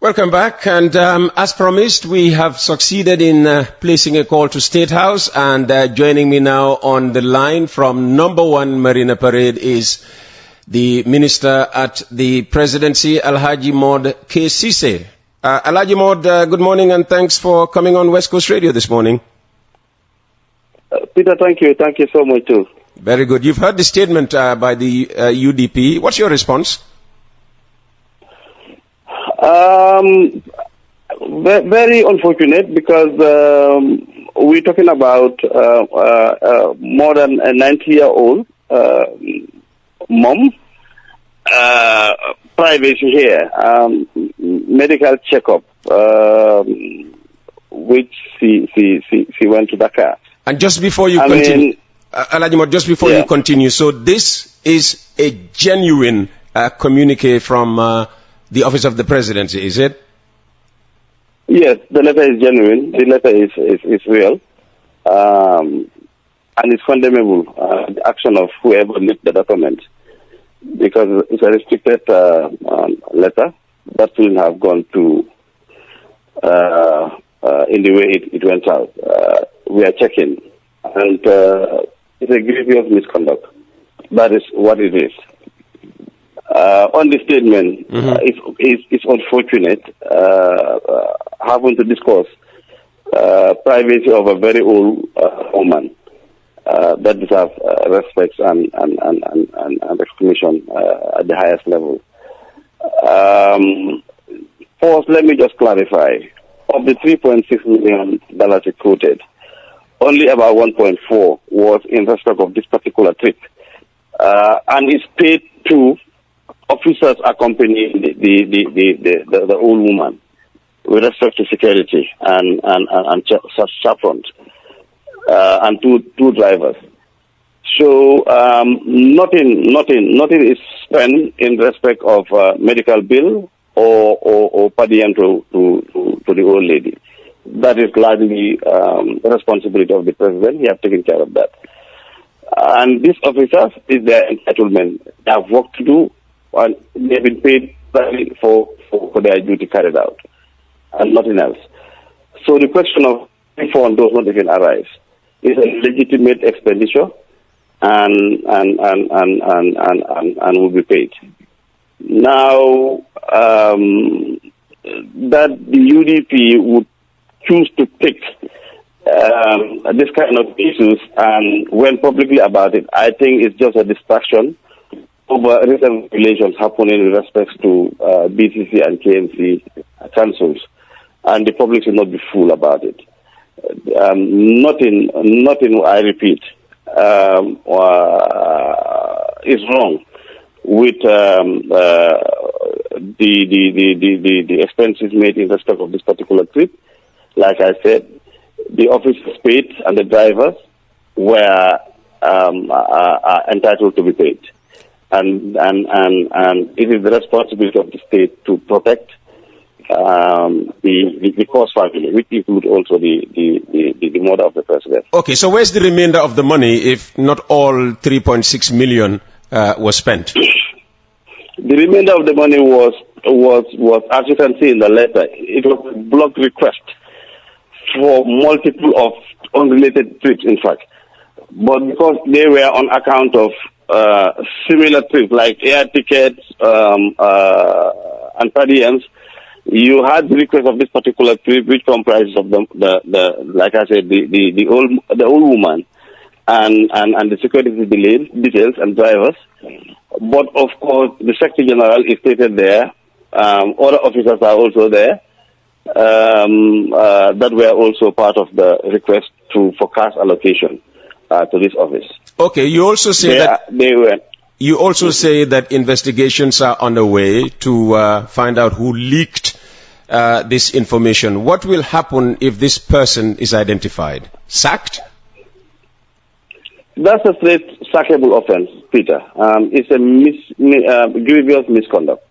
Welcome back, and as promised, we have succeeded in placing a call to Statehouse, and joining me now on the line from number 1 Marina Parade is the Minister at the Presidency, Alhaji Maud K. Sise. Alhaji Maud, good morning, and thanks for coming on West Coast Radio this morning. Peter, thank you. Thank you so much, too. Very good. You've heard the statement by the UDP. What's your response? Very unfortunate, because we're talking about more than a 90-year-old mom, privacy here, medical checkup, which she went to Dakar. And just before you continue, Alhaji Maud, just before you continue, so this is a genuine communique from the Office of the Presidency, is it? Yes, the letter is genuine. The letter is real. And it's condemnable, the action of whoever leaked the document, because it's a restricted letter that shouldn't have gone to in the way it went out. We are checking, and it's a grievous misconduct. That is what it is. On the statement, it's unfortunate having to discuss privacy of a very old woman that deserves respect and recognition at the highest level. First, let me just clarify. Of the $3.6 million it quoted, only about 1.4 was in respect of this particular trip, and it's paid to officers accompanying the old woman with respect to security and chaperones and two drivers. So nothing is spent in respect of medical bill or per diem to the old lady. That is largely the responsibility of the president. He has taken care of that. And these officers is their entitlement. They have work to do, and they've been paid for their duty carried out, and nothing else. So the question of refund does not even arise. It's a legitimate expenditure, and will be paid. Now, that the UDP would choose to pick this kind of issues and went publicly about it, I think it's just a distraction over recent relations happening with respect to BCC and KMC councils, and the public should not be fooled about it. Nothing, I repeat, is wrong with the expenses made in respect of this particular trip. Like I said, the officers paid and the drivers were are entitled to be paid. And it is the responsibility of the state to protect the Cause family, which includes also the mother of the president. Okay, so where's the remainder of the money if not all 3.6 million was spent? The remainder of the money was, as you can see in the letter, it was a block request for multiple of unrelated trips, in fact. But because they were on account of similar trips like air tickets and per diems, you had the request of this particular trip, which comprises of the like I said, the old woman and the security details and drivers. But of course, the Secretary General is stated there. Other officers are also there that were also part of the request for cash allocation to this office. Okay, you also say You also say that investigations are underway to find out who leaked this information. What will happen if this person is identified? Sacked? That's a straight sackable offense, Peter. It's a grievous misconduct.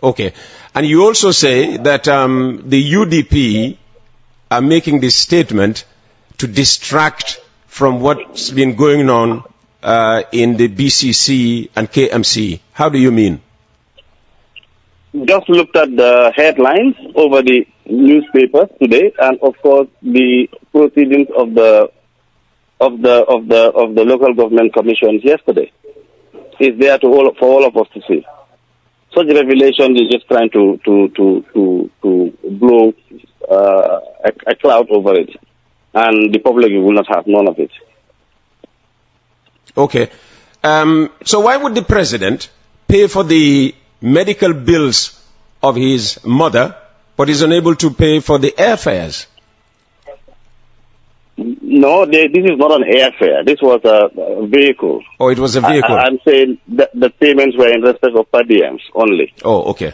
Okay. And you also say that the UDP are making this statement to distract from what's been going on in the BCC and KMC. How do you mean? just looked at the headlines over the newspapers today, and of course the proceedings of the local government commissions yesterday. Is there for all of us to see. Such revelation is just trying to blow a cloud over it, and the public will not have none of it. Okay. So why would the president pay for the medical bills of his mother, but is unable to pay for the airfares? No, this is not an airfare. This was a vehicle. Oh, it was a vehicle. I'm saying that the payments were in respect of per diems only. Oh, okay.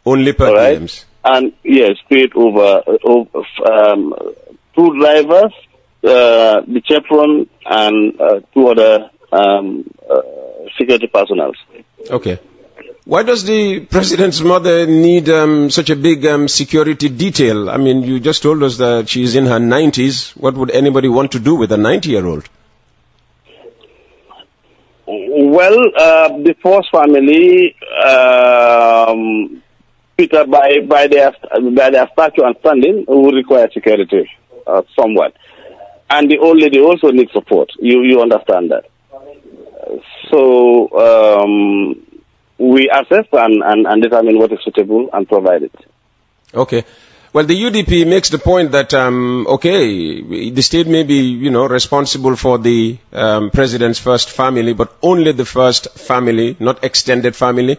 Only per diems. And yes, paid over two drivers, the chaperone, and two other security personnel. Okay. Why does the president's mother need such a big security detail? I mean, you just told us that she's in her 90s. What would anybody want to do with a 90-year-old? Well, the Force family, Peter, by their stature and standing, will require security somewhat. And the old lady also needs support. You understand that. So we assess and determine what is suitable and provide it. Okay. Well, the UDP makes the point that, okay, the state may be, responsible for the president's first family, but only the first family, not extended family.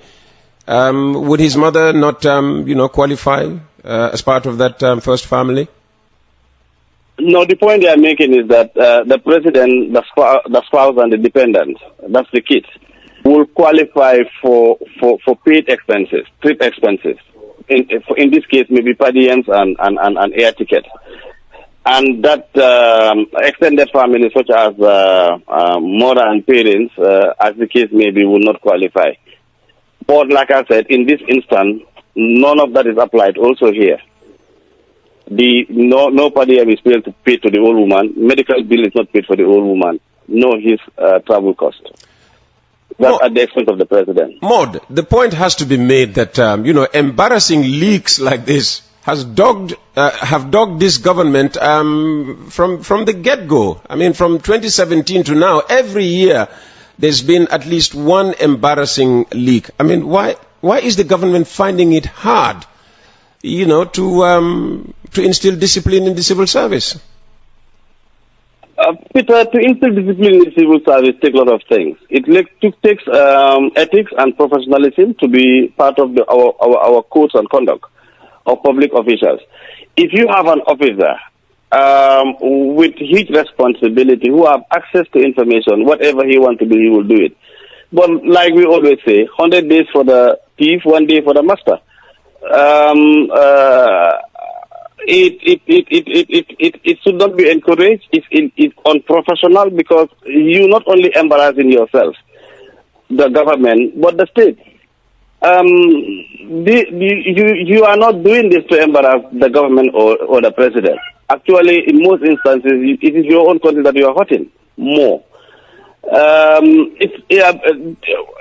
Would his mother not, qualify as part of that first family? No, the point they are making is that the president, the spouse and the dependent, that's the kids, will qualify for paid expenses, trip expenses. In this case, maybe per diems and air tickets. And that extended family, such as mother and parents, as the case may be, will not qualify. But like I said, in this instance, none of that is applied also here. No per diem is paid to the old woman. Medical bill is not paid for the old woman. No his travel cost. That's at the expense of the president. Maud, the point has to be made that, embarrassing leaks like this have dogged this government from the get-go. I mean, from 2017 to now, every year there's been at least one embarrassing leak. I mean, why is the government finding it hard, to instill discipline in the civil service? Peter, to instill discipline in the civil service takes a lot of things. It takes ethics and professionalism to be part of our codes and conduct of public officials. If you have an officer with huge responsibility who have access to information, whatever he wants to do, he will do it. But like we always say, 100 days for the thief, 1 day for the master. It should not be encouraged. It's unprofessional because you not only embarrassing yourself, the government, but the state. You are not doing this to embarrass the government or the president. Actually, in most instances, it is your own country that you are hurting more.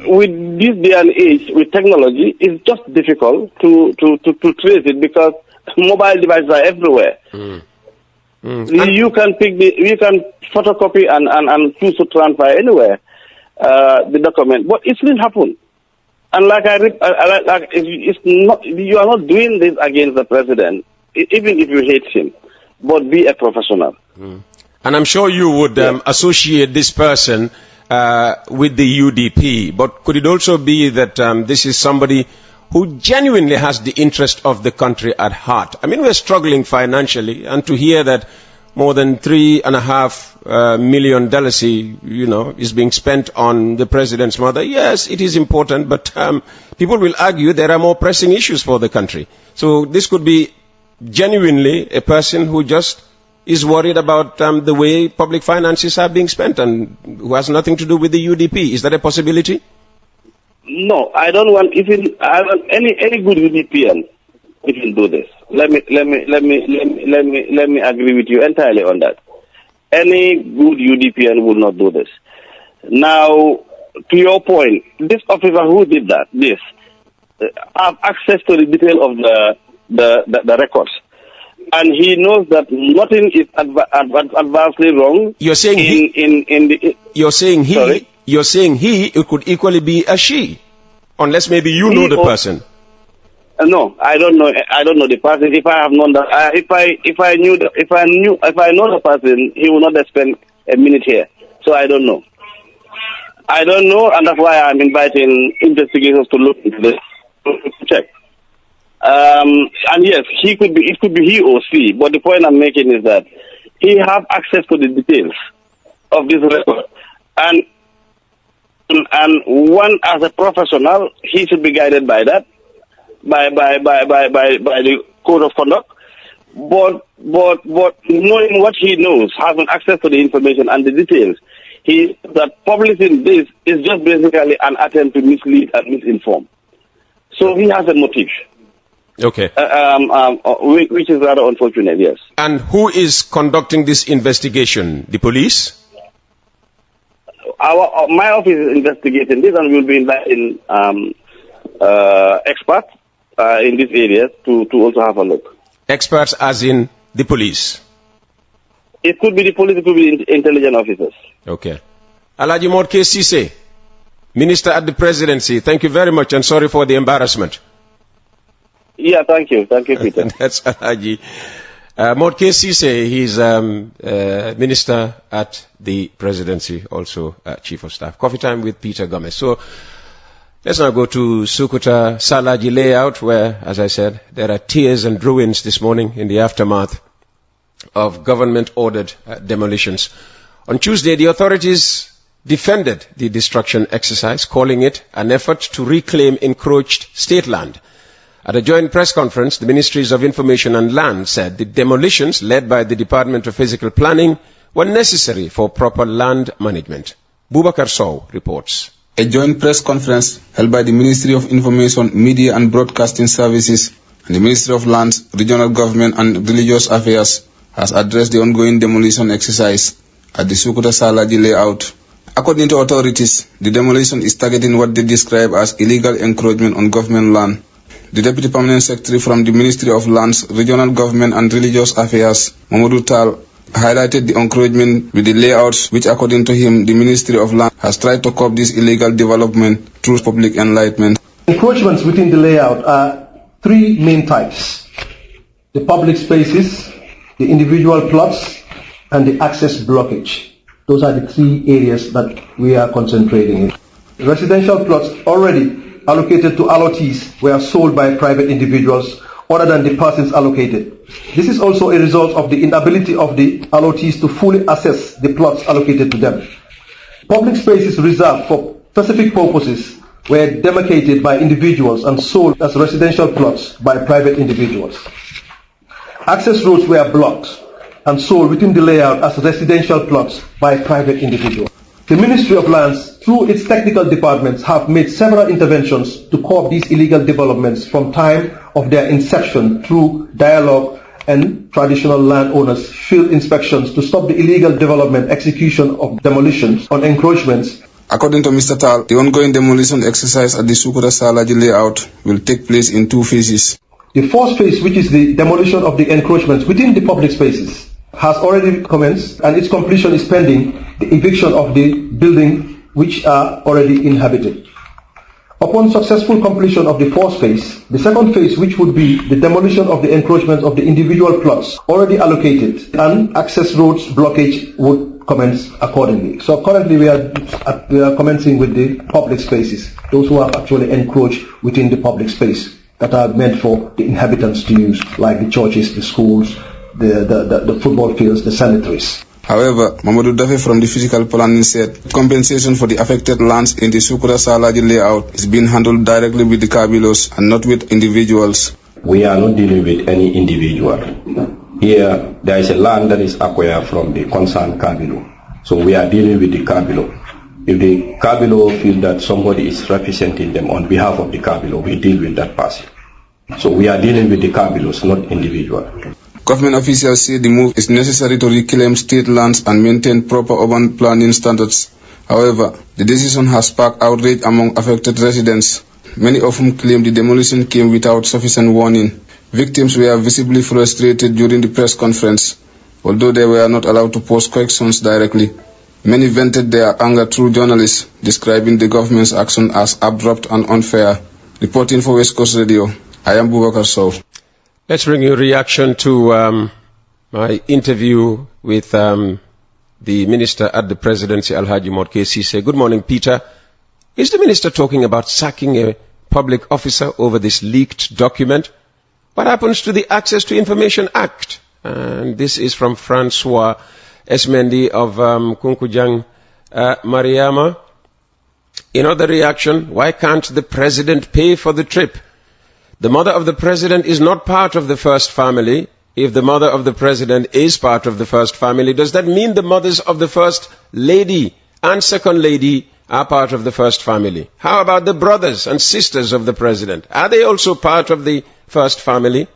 With this day and age, with technology, it's just difficult to trace it because mobile devices are everywhere. You can photocopy and choose to transfer anywhere the document, but it shouldn't happen. And it's not, you are not doing this against the president, even if you hate him, but be a professional. And I'm sure you would associate this person with the UDP, but could it also be that this is somebody who genuinely has the interest of the country at heart? I mean, we're struggling financially, and to hear that more than $3.5 million, is being spent on the president's mother, yes, it is important, but people will argue there are more pressing issues for the country. So this could be genuinely a person who just is worried about the way public finances are being spent and who has nothing to do with the UDP. Is that a possibility? No, I don't want any good UDPian even do this. Let me agree with you entirely on that. Any good UDPian will not do this. Now, to your point, this officer who did this, have access to the detail of the records. And he knows that nothing is adversely wrong. You're saying You're saying it could equally be a she, unless maybe you know the person. No, I don't know. I don't know the person. If I have known that, if I know the person, he will not spend a minute here. So I don't know. I don't know, and that's why I'm inviting investigators to look into this, to check. And yes, it could be he or she. But the point I'm making is that he have access to the details of this record, and one as a professional, he should be guided by that. By the code of conduct, but knowing what he knows, having access to the information and the details, that publishing this is just basically an attempt to mislead and misinform. So he has a motive. Okay. Which is rather unfortunate, yes. And who is conducting this investigation? The police? My office is investigating this, and we'll be inviting experts in this area to also have a look. Experts as in the police? It could be the police, it could be intelligence officers. Okay. Alaji Modke Sise, Minister at the Presidency, thank you very much and sorry for the embarrassment. Yeah, thank you. Thank you, Peter. That's Alaji. Modke Sise, he's Minister at the Presidency, also Chief of Staff. Coffee time with Peter Gomez. So, let's now go to Sukuta Salajang layout where, as I said, there are tears and ruins this morning in the aftermath of government-ordered demolitions. On Tuesday, the authorities defended the destruction exercise, calling it an effort to reclaim encroached state land. At a joint press conference, the Ministries of Information and Land said the demolitions led by the Department of Physical Planning were necessary for proper land management. Bubakar Sow reports. A joint press conference held by the Ministry of Information, Media and Broadcasting Services and the Ministry of Lands, Regional Government and Religious Affairs has addressed the ongoing demolition exercise at the Sukuta Salajang layout. According to authorities, the demolition is targeting what they describe as illegal encroachment on government land. The Deputy Permanent Secretary from the Ministry of Lands, Regional Government and Religious Affairs, Mamadou Tal, highlighted the encroachment with the layouts, which according to him, the Ministry of Land has tried to curb this illegal development through public enlightenment. Encroachments within the layout are three main types: the public spaces, the individual plots, and the access blockage. Those are the three areas that we are concentrating in. Residential plots already allocated to allottees were sold by private individuals other than the persons allocated. This is also a result of the inability of the allottees to fully assess the plots allocated to them. Public spaces reserved for specific purposes were demarcated by individuals and sold as residential plots by private individuals. Access roads were blocked and sold within the layout as residential plots by private individuals. The Ministry of Lands, through its technical departments, have made several interventions to curb these illegal developments from time of their inception through dialogue and traditional landowners field inspections to stop the illegal development, execution of demolitions on encroachments. According to Mr. Tal, the ongoing demolition exercise at the Sukuta Salajang layout will take place in two phases. The first phase, which is the demolition of the encroachments within the public spaces, has already commenced, and its completion is pending the eviction of the building which are already inhabited. Upon successful completion of the first phase, the second phase, which would be the demolition of the encroachments of the individual plots already allocated, and access roads blockage would commence accordingly. So currently we are commencing with the public spaces, those who have actually encroached within the public space that are meant for the inhabitants to use, like the churches, the schools, the football fields, the sanitaries. However, Mamadou Dafe from the Physical Planning said compensation for the affected lands in the Sukuta Salajang layout is being handled directly with the Kabilos and not with individuals. We are not dealing with any individual. Here, there is a land that is acquired from the concerned Kabilo. So we are dealing with the Kabilo. If the Kabilo feel that somebody is representing them on behalf of the Kabilo, we deal with that person. So we are dealing with the Kabilos, not individual. Government officials say the move is necessary to reclaim state lands and maintain proper urban planning standards. However, the decision has sparked outrage among affected residents. many of whom claim the demolition came without sufficient warning. Victims were visibly frustrated during the press conference, although they were not allowed to pose questions directly. Many vented their anger through journalists, describing the government's action as abrupt and unfair. Reporting for West Coast Radio, I am Bubakar Sow. Let's bring you a reaction to my interview with the Minister at the Presidency, Alhaji Modke Sise. Good morning, Peter. Is the Minister talking about sacking a public officer over this leaked document? What happens to the Access to Information Act? And this is from Francois Esmendi of Kunkujang, Mariama. In other reaction, why can't the President pay for the trip? The mother of the President is not part of the first family. If the mother of the President is part of the first family, does that mean the mothers of the First Lady and Second Lady are part of the first family? How about the brothers and sisters of the President? Are they also part of the first family?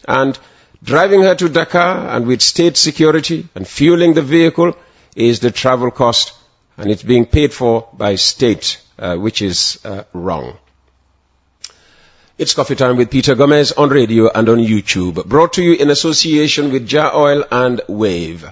And driving her to Dakar and with state security and fueling the vehicle is the travel cost, and it's being paid for by state, which is wrong. It's Coffee Time with Peter Gomez on radio and on YouTube, brought to you in association with Jar Oil and Wave.